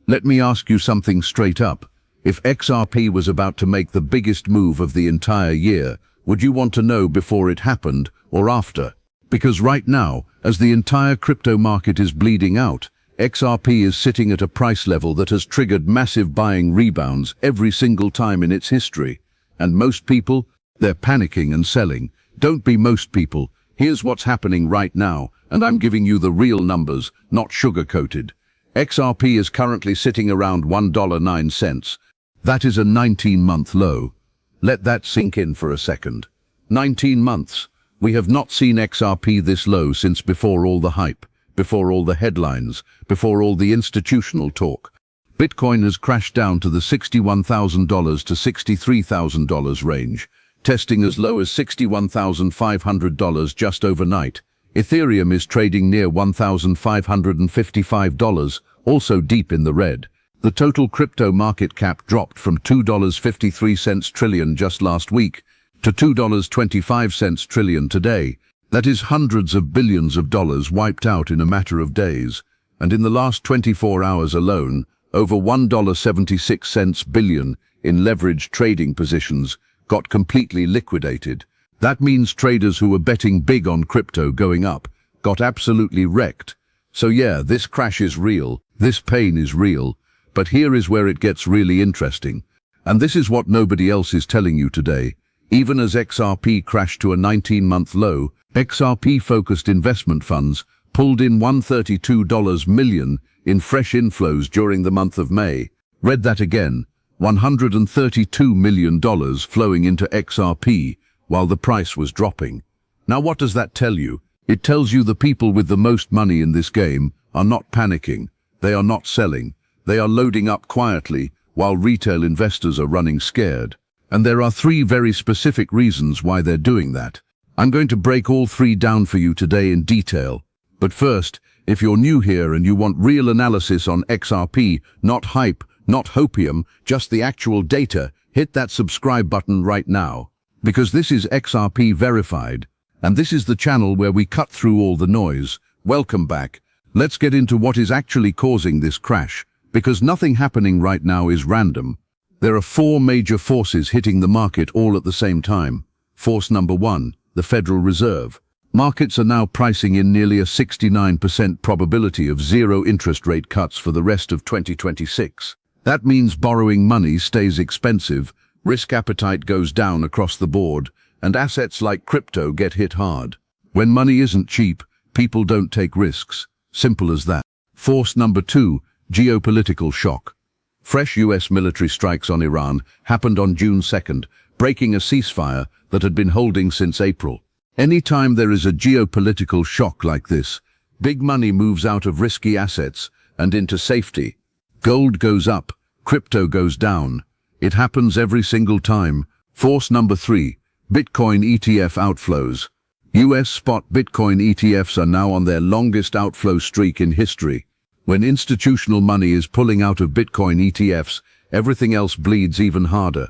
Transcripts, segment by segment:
Let me ask you something straight up. If XRP was about to make the biggest move of the entire year, would you want to know before it happened or after? Because right now, as the entire crypto market is bleeding out, XRP is sitting at a price level that has triggered massive buying rebounds every single time in its history. And most people, they're panicking and selling. Don't be most people. Here's what's happening right now, and I'm giving you the real numbers, not sugar-coated. XRP is currently sitting around $1.09. That is a 19-month low. Let that sink in for a second. 19 months. We have not seen XRP this low since before all the hype, before all the headlines, before all the institutional talk. Bitcoin has crashed down to the $61,000 to $63,000 range, testing as low as $61,500 just overnight. Ethereum is trading near $1,555, also deep in the red. The total crypto market cap dropped from $2.53 trillion just last week to $2.25 trillion today. That is hundreds of billions of dollars wiped out in a matter of days. And in the last 24 hours alone, over $1.76 billion in leveraged trading positions got completely liquidated. That means traders who were betting big on crypto going up got absolutely wrecked. So yeah, this crash is real, this pain is real, but here is where it gets really interesting. And this is what nobody else is telling you today. Even as XRP crashed to a 19-month low, XRP-focused investment funds pulled in $132 million in fresh inflows during the month of May. Read that again, $132 million flowing into XRP while the price was dropping. Now what does that tell you? It tells you the people with the most money in this game are not panicking, they are not selling, they are loading up quietly while retail investors are running scared. And there are three very specific reasons why they're doing that. I'm going to break all three down for you today in detail. But first, if you're new here and you want real analysis on XRP, not hype, not hopium, just the actual data, hit that subscribe button right now. Because this is XRP Verified, and this is the channel where we cut through all the noise. Welcome back. Let's get into what is actually causing this crash, because nothing happening right now is random. There are four major forces hitting the market all at the same time. Force number one, the Federal Reserve. Markets are now pricing in nearly a 69% probability of zero interest rate cuts for the rest of 2026. That means borrowing money stays expensive, risk appetite goes down across the board, and assets like crypto get hit hard. When money isn't cheap, people don't take risks. Simple as that. Force number two, geopolitical shock. Fresh US military strikes on Iran happened on June 2nd, breaking a ceasefire that had been holding since April. Anytime there is a geopolitical shock like this, big money moves out of risky assets and into safety. Gold goes up, crypto goes down. It happens every single time. Force number three, Bitcoin ETF outflows. US spot Bitcoin ETFs are now on their longest outflow streak in history. When institutional money is pulling out of Bitcoin ETFs, everything else bleeds even harder.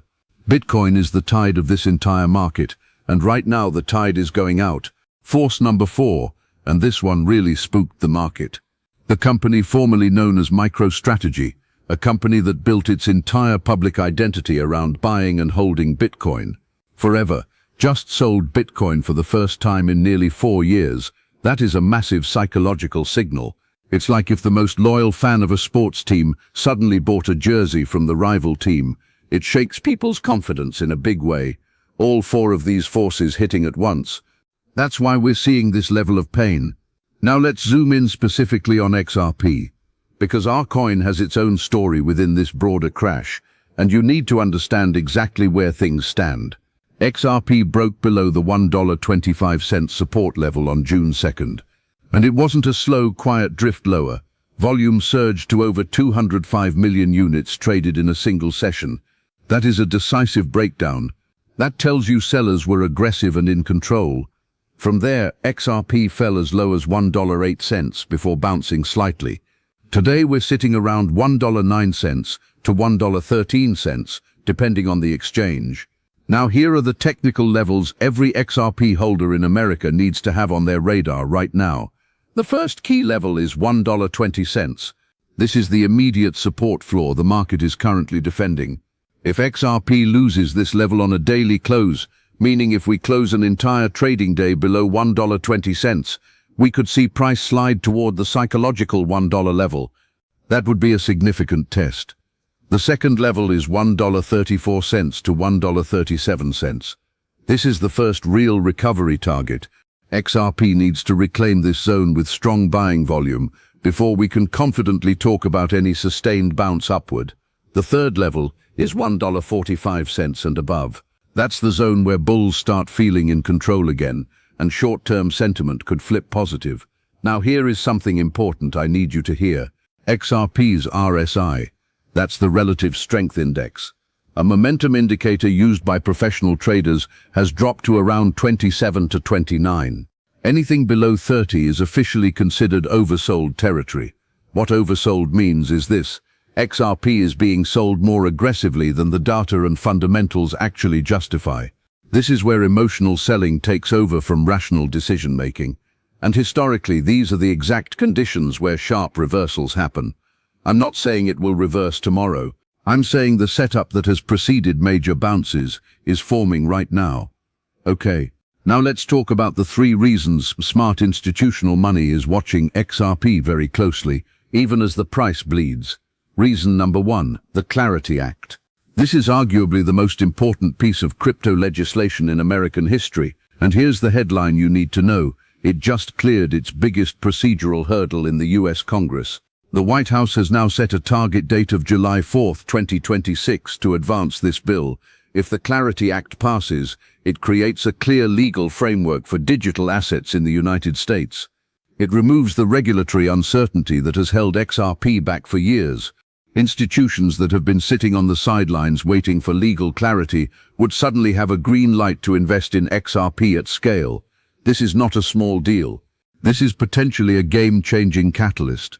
Bitcoin is the tide of this entire market, and right now the tide is going out. Force number four, and this one really spooked the market. The company formerly known as MicroStrategy, a company that built its entire public identity around buying and holding Bitcoin. Forever, just sold Bitcoin for the first time in nearly 4 years. That is a massive psychological signal. It's like if the most loyal fan of a sports team suddenly bought a jersey from the rival team. It shakes people's confidence in a big way. All four of these forces hitting at once. That's why we're seeing this level of pain. Now let's zoom in specifically on XRP. Because our coin has its own story within this broader crash, and you need to understand exactly where things stand. XRP broke below the $1.25 support level on June 2nd. And it wasn't a slow, quiet drift lower. Volume surged to over 205 million units traded in a single session. That is a decisive breakdown. That tells you sellers were aggressive and in control. From there, XRP fell as low as $1.08 before bouncing slightly. Today we're sitting around $1.09 to $1.13, depending on the exchange. Now here are the technical levels every XRP holder in America needs to have on their radar right now. The first key level is $1.20. This is the immediate support floor the market is currently defending. If XRP loses this level on a daily close, meaning if we close an entire trading day below $1.20, we could see price slide toward the psychological $1 level. That would be a significant test. The second level is $1.34 to $1.37. This is the first real recovery target. XRP needs to reclaim this zone with strong buying volume before we can confidently talk about any sustained bounce upward. The third level is $1.45 and above. That's the zone where bulls start feeling in control again, and short-term sentiment could flip positive. Now here is something important I need you to hear. XRP's RSI, that's the Relative Strength Index, a momentum indicator used by professional traders, has dropped to around 27 to 29. Anything below 30 is officially considered oversold territory. What oversold means is this: XRP is being sold more aggressively than the data and fundamentals actually justify. This is where emotional selling takes over from rational decision-making. And historically, these are the exact conditions where sharp reversals happen. I'm not saying it will reverse tomorrow. I'm saying the setup that has preceded major bounces is forming right now. Okay, now let's talk about the 3 reasons smart institutional money is watching XRP very closely, even as the price bleeds. Reason number 1, the Clarity Act. This is arguably the most important piece of crypto legislation in American history, and here's the headline you need to know. It just cleared its biggest procedural hurdle in the US Congress. The White House has now set a target date of July 4, 2026 to advance this bill. If the Clarity Act passes, it creates a clear legal framework for digital assets in the United States. It removes the regulatory uncertainty that has held XRP back for years. Institutions that have been sitting on the sidelines waiting for legal clarity would suddenly have a green light to invest in XRP at scale. This is not a small deal. This is potentially a game-changing catalyst.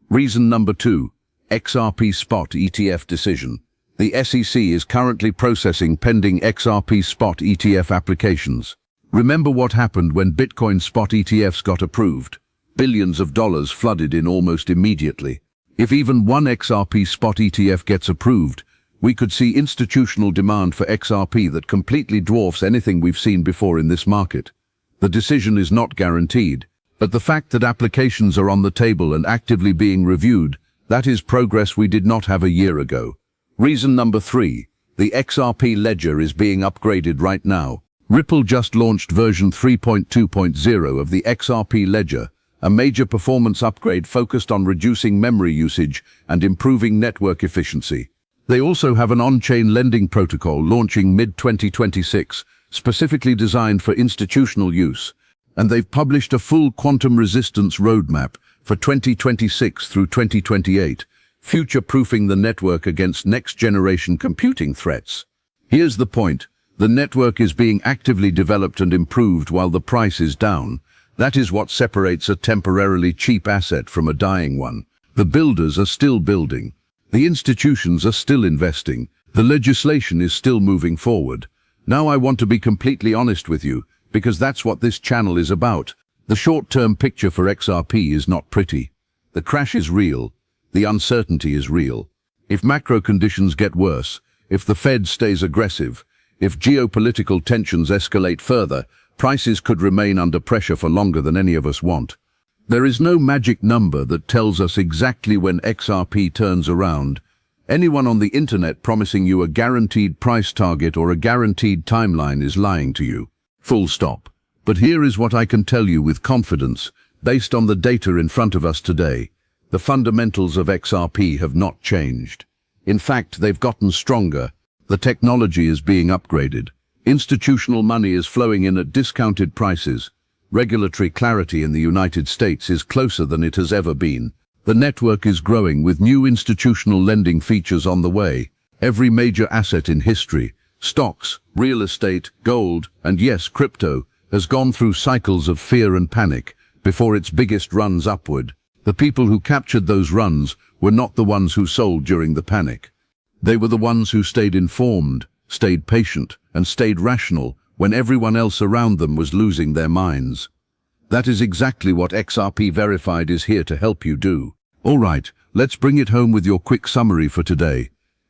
Reason number 2, XRP spot ETF decision. The SEC is currently processing pending XRP spot ETF applications. Remember what happened when Bitcoin spot ETFs got approved? Billions of dollars flooded in almost immediately. If even one XRP spot ETF gets approved, we could see institutional demand for XRP that completely dwarfs anything we've seen before in this market. The decision is not guaranteed, but the fact that applications are on the table and actively being reviewed, that is progress we did not have a year ago. Reason number 3, the XRP ledger is being upgraded right now. Ripple just launched version 3.2.0 of the XRP ledger, a major performance upgrade focused on reducing memory usage and improving network efficiency. They also have an on-chain lending protocol launching mid-2026, specifically designed for institutional use, and they've published a full quantum resistance roadmap for 2026 through 2028, future-proofing the network against next-generation computing threats. Here's the point: the network is being actively developed and improved while the price is down. That is what separates a temporarily cheap asset from a dying one. The builders are still building. The institutions are still investing. The legislation is still moving forward. Now I want to be completely honest with you, because that's what this channel is about. The short-term picture for XRP is not pretty. The crash is real. The uncertainty is real. If macro conditions get worse, if the Fed stays aggressive, if geopolitical tensions escalate further, prices could remain under pressure for longer than any of us want. There is no magic number that tells us exactly when XRP turns around. Anyone on the internet promising you a guaranteed price target or a guaranteed timeline is lying to you. Full stop. But here is what I can tell you with confidence, based on the data in front of us today. The fundamentals of XRP have not changed. In fact, they've gotten stronger. The technology is being upgraded. Institutional money is flowing in at discounted prices. Regulatory clarity in the United States is closer than it has ever been. The network is growing with new institutional lending features on the way. Every major asset in history, stocks, real estate, gold, and yes, crypto, has gone through cycles of fear and panic before its biggest runs upward. The people who captured those runs were not the ones who sold during the panic. They were the ones who stayed informed, stayed patient, and stayed rational when everyone else around them was losing their minds. That is exactly what XRP Verified is here to help you do. All right, let's bring it home with your quick summary for today.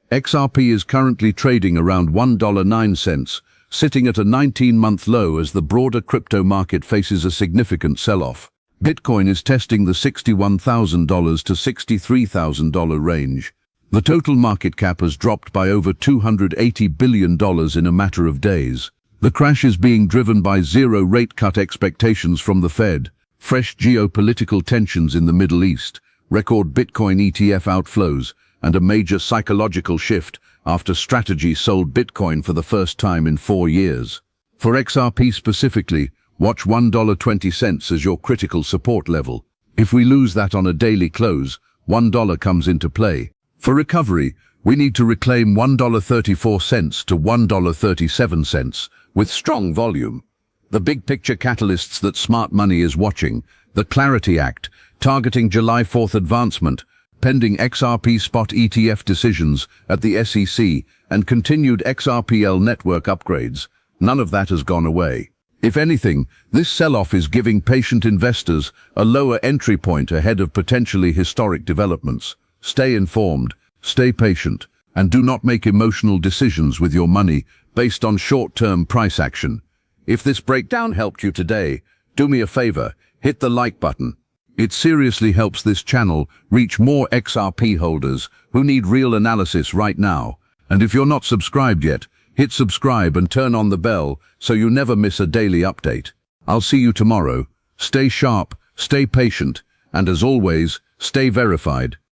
XRP is currently trading around $1.09, sitting at a 19-month low as the broader crypto market faces a significant sell-off. Bitcoin is testing the $61,000 to $63,000 range. The total market cap has dropped by over $280 billion in a matter of days. The crash is being driven by zero rate cut expectations from the Fed, fresh geopolitical tensions in the Middle East, record Bitcoin ETF outflows, and a major psychological shift after Strategy sold Bitcoin for the first time in 4 years. For XRP specifically, watch $1.20 as your critical support level. If we lose that on a daily close, $1 comes into play. For recovery, we need to reclaim $1.34 to $1.37 with strong volume. The big picture catalysts that smart money is watching: the Clarity Act, targeting July 4th advancement, pending XRP spot ETF decisions at the SEC, and continued XRPL network upgrades. None of that has gone away. If anything, this sell-off is giving patient investors a lower entry point ahead of potentially historic developments. Stay informed, stay patient, and do not make emotional decisions with your money based on short-term price action. If this breakdown helped you today, do me a favor, hit the like button. It seriously helps this channel reach more XRP holders who need real analysis right now. And if you're not subscribed yet, hit subscribe and turn on the bell so you never miss a daily update. I'll see you tomorrow. Stay sharp, stay patient, and as always, stay verified.